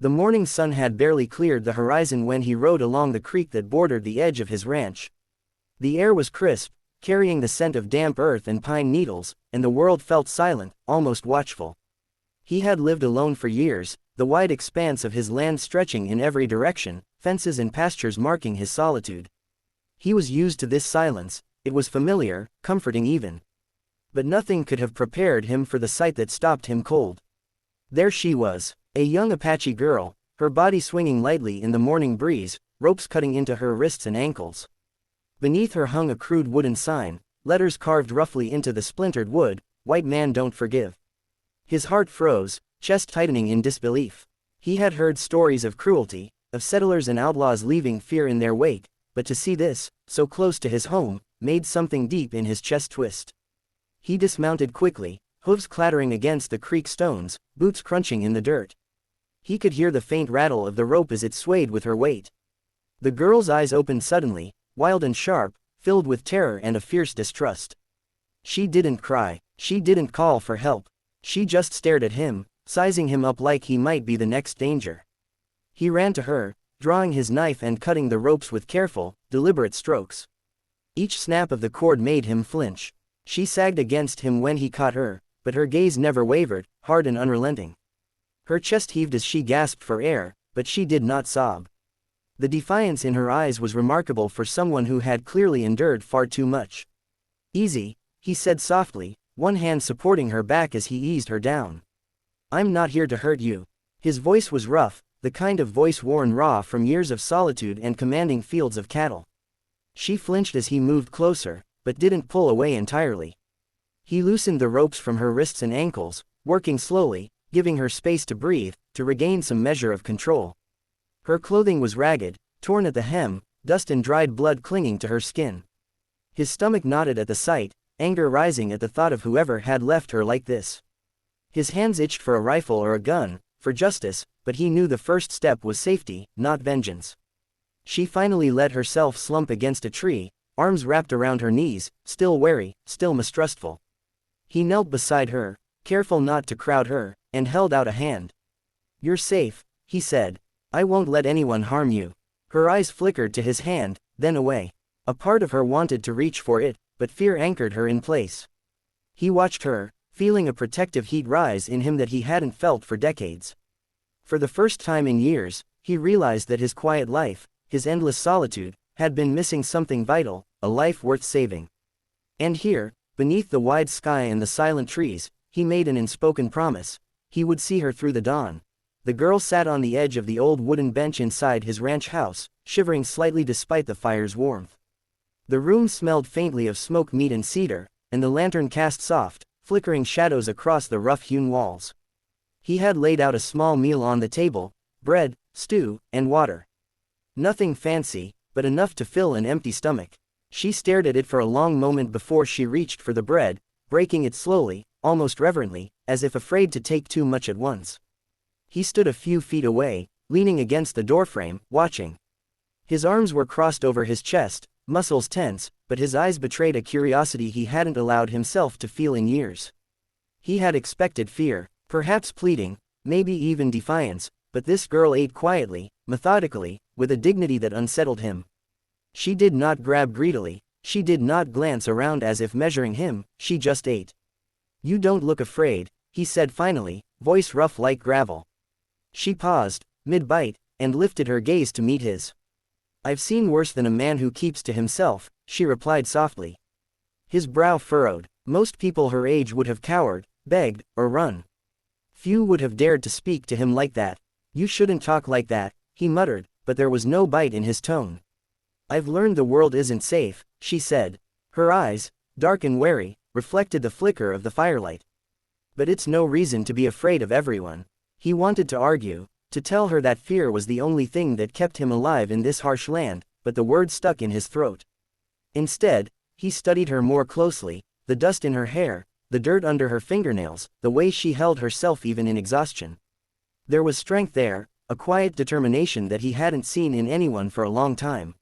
The morning sun had barely cleared the horizon when he rode along the creek that bordered the edge of his ranch. The air was crisp, carrying the scent of damp earth and pine needles, and the world felt silent, almost watchful. He had lived alone for years, the wide expanse of his land stretching in every direction, fences and pastures marking his solitude. He was used to this silence, it was familiar, comforting even. But nothing could have prepared him for the sight that stopped him cold. There she was, a young Apache girl, her body swinging lightly in the morning breeze, ropes cutting into her wrists and ankles. Beneath her hung a crude wooden sign, letters carved roughly into the splintered wood, "White man don't forgive." His heart froze, chest tightening in disbelief. He had heard stories of cruelty, of settlers and outlaws leaving fear in their wake, but to see this, so close to his home, made something deep in his chest twist. He dismounted quickly, hooves clattering against the creek stones, boots crunching in the dirt. He could hear the faint rattle of the rope as it swayed with her weight. The girl's eyes opened suddenly, wild and sharp, filled with terror and a fierce distrust. She didn't cry, she didn't call for help. She just stared at him, sizing him up like he might be the next danger. He ran to her, drawing his knife and cutting the ropes with careful, deliberate strokes. Each snap of the cord made him flinch. She sagged against him when he caught her, but her gaze never wavered, hard and unrelenting. Her chest heaved as she gasped for air, but she did not sob. The defiance in her eyes was remarkable for someone who had clearly endured far too much. "Easy," he said softly, one hand supporting her back as he eased her down. "I'm not here to hurt you." His voice was rough, the kind of voice worn raw from years of solitude and commanding fields of cattle. She flinched as he moved closer, but didn't pull away entirely. He loosened the ropes from her wrists and ankles, working slowly, giving her space to breathe, to regain some measure of control. Her clothing was ragged, torn at the hem, dust and dried blood clinging to her skin. His stomach knotted at the sight, anger rising at the thought of whoever had left her like this. His hands itched for a rifle or a gun, for justice, but he knew the first step was safety, not vengeance. She finally let herself slump against a tree, arms wrapped around her knees, still wary, still mistrustful. He knelt beside her, careful not to crowd her, and held out a hand. "You're safe," he said. "I won't let anyone harm you." Her eyes flickered to his hand, then away. A part of her wanted to reach for it, but fear anchored her in place. He watched her, feeling a protective heat rise in him that he hadn't felt for decades. For the first time in years, he realized that his quiet life, his endless solitude, had been missing something vital, a life worth saving. And here, beneath the wide sky and the silent trees, he made an unspoken promise. He would see her through the dawn. The girl sat on the edge of the old wooden bench inside his ranch house, shivering slightly despite the fire's warmth. The room smelled faintly of smoked meat and cedar, and the lantern cast soft, flickering shadows across the rough-hewn walls. He had laid out a small meal on the table, bread, stew, and water. Nothing fancy, but enough to fill an empty stomach. She stared at it for a long moment before she reached for the bread, breaking it slowly, almost reverently, as if afraid to take too much at once. He stood a few feet away, leaning against the doorframe, watching. His arms were crossed over his chest, muscles tense, but his eyes betrayed a curiosity he hadn't allowed himself to feel in years. He had expected fear, perhaps pleading, maybe even defiance, but this girl ate quietly, methodically, with a dignity that unsettled him. She did not grab greedily, she did not glance around as if measuring him, she just ate. "You don't look afraid," he said finally, voice rough like gravel. She paused, mid-bite, and lifted her gaze to meet his. "I've seen worse than a man who keeps to himself," she replied softly. His brow furrowed. Most people her age would have cowered, begged, or run. Few would have dared to speak to him like that. "You shouldn't talk like that," he muttered, but there was no bite in his tone. "I've learned the world isn't safe," she said. Her eyes, dark and wary, reflected the flicker of the firelight. "But it's no reason to be afraid of everyone." He wanted to argue, to tell her that fear was the only thing that kept him alive in this harsh land, but the word stuck in his throat. Instead, he studied her more closely, the dust in her hair, the dirt under her fingernails, the way she held herself even in exhaustion. There was strength there, a quiet determination that he hadn't seen in anyone for a long time.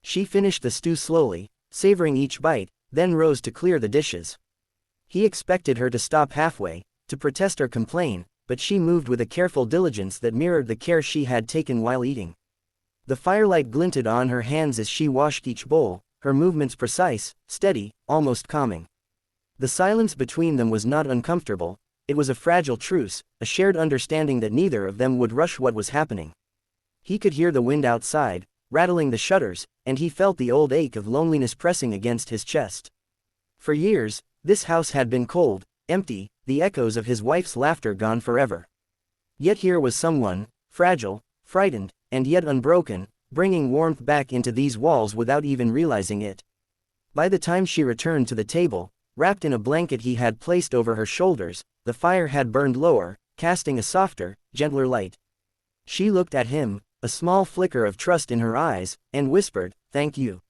She finished the stew slowly, savoring each bite, then rose to clear the dishes. He expected her to stop halfway, to protest or complain, but she moved with a careful diligence that mirrored the care she had taken while eating. The firelight glinted on her hands as she washed each bowl, her movements precise, steady, almost calming. The silence between them was not uncomfortable, it was a fragile truce, a shared understanding that neither of them would rush what was happening. He could hear the wind outside, rattling the shutters, and he felt the old ache of loneliness pressing against his chest. For years, this house had been cold, empty, the echoes of his wife's laughter gone forever. Yet here was someone, fragile, frightened, and yet unbroken, bringing warmth back into these walls without even realizing it. By the time she returned to the table, wrapped in a blanket he had placed over her shoulders, the fire had burned lower, casting a softer, gentler light. She looked at him, a small flicker of trust in her eyes, and whispered, "Thank you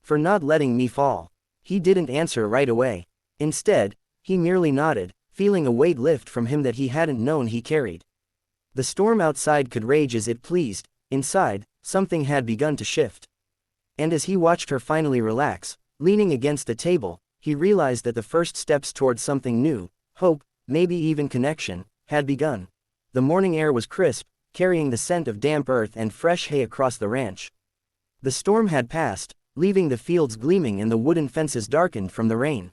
for not letting me fall." He didn't answer right away. Instead, he merely nodded, feeling a weight lift from him that he hadn't known he carried. The storm outside could rage as it pleased, inside, something had begun to shift. And as he watched her finally relax, leaning against the table, he realized that the first steps towards something new, hope, maybe even connection, had begun. The morning air was crisp, carrying the scent of damp earth and fresh hay across the ranch. The storm had passed, leaving the fields gleaming and the wooden fences darkened from the rain.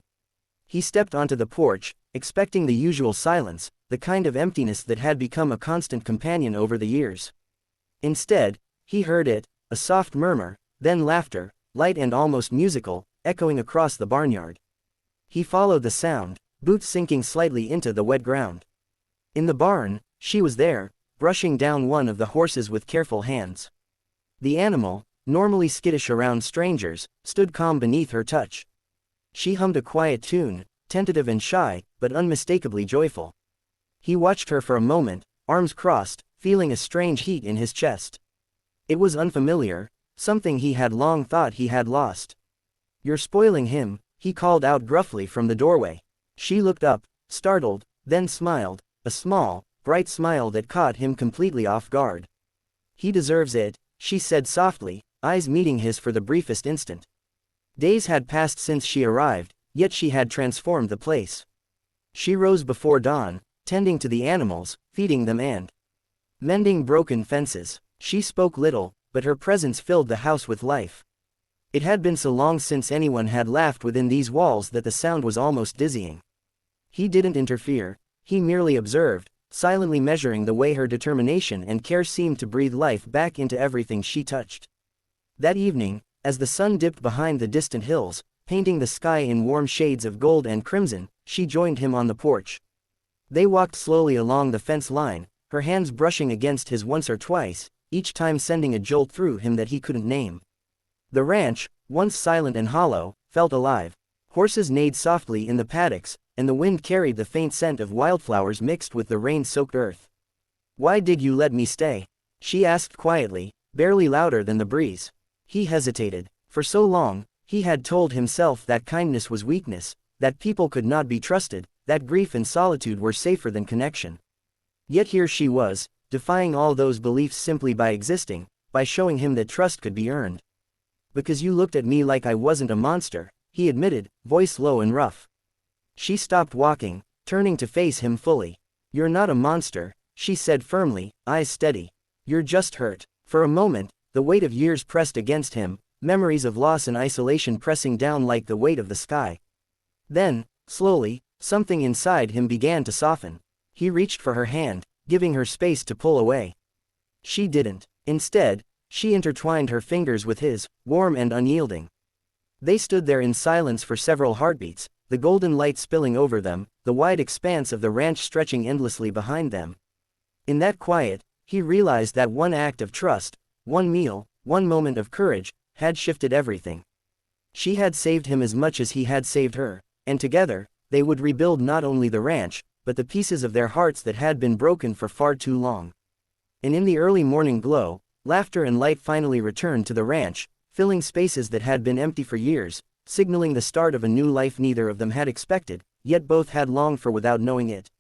He stepped onto the porch, expecting the usual silence, the kind of emptiness that had become a constant companion over the years. Instead, he heard it, a soft murmur, then laughter, light and almost musical, echoing across the barnyard. He followed the sound, boots sinking slightly into the wet ground. In the barn, she was there, brushing down one of the horses with careful hands. The animal, normally skittish around strangers, stood calm beneath her touch. She hummed a quiet tune, tentative and shy, but unmistakably joyful. He watched her for a moment, arms crossed, feeling a strange heat in his chest. It was unfamiliar, something he had long thought he had lost. "You're spoiling him," he called out gruffly from the doorway. She looked up, startled, then smiled, a small, bright smile that caught him completely off guard. "He deserves it," she said softly, eyes meeting his for the briefest instant. Days had passed since she arrived, yet she had transformed the place. She rose before dawn, tending to the animals, feeding them and mending broken fences. She spoke little, but her presence filled the house with life. It had been so long since anyone had laughed within these walls that the sound was almost dizzying. He didn't interfere, he merely observed, silently measuring the way her determination and care seemed to breathe life back into everything she touched. That evening, as the sun dipped behind the distant hills, painting the sky in warm shades of gold and crimson, she joined him on the porch. They walked slowly along the fence line, her hands brushing against his once or twice, each time sending a jolt through him that he couldn't name. The ranch, once silent and hollow, felt alive. Horses neighed softly in the paddocks, and the wind carried the faint scent of wildflowers mixed with the rain-soaked earth. "Why did you let me stay?" she asked quietly, barely louder than the breeze. He hesitated. For so long, he had told himself that kindness was weakness, that people could not be trusted, that grief and solitude were safer than connection. Yet here she was, defying all those beliefs simply by existing, by showing him that trust could be earned. "Because you looked at me like I wasn't a monster," he admitted, voice low and rough. She stopped walking, turning to face him fully. "You're not a monster," she said firmly, eyes steady. "You're just hurt." For a moment, the weight of years pressed against him, memories of loss and isolation pressing down like the weight of the sky. Then, slowly, something inside him began to soften. He reached for her hand, giving her space to pull away. She didn't. Instead, she intertwined her fingers with his, warm and unyielding. They stood there in silence for several heartbeats, the golden light spilling over them, the wide expanse of the ranch stretching endlessly behind them. In that quiet, he realized that one act of trust, one meal, one moment of courage, had shifted everything. She had saved him as much as he had saved her, and together, they would rebuild not only the ranch, but the pieces of their hearts that had been broken for far too long. And in the early morning glow, laughter and light finally returned to the ranch, filling spaces that had been empty for years, signaling the start of a new life neither of them had expected, yet both had longed for without knowing it.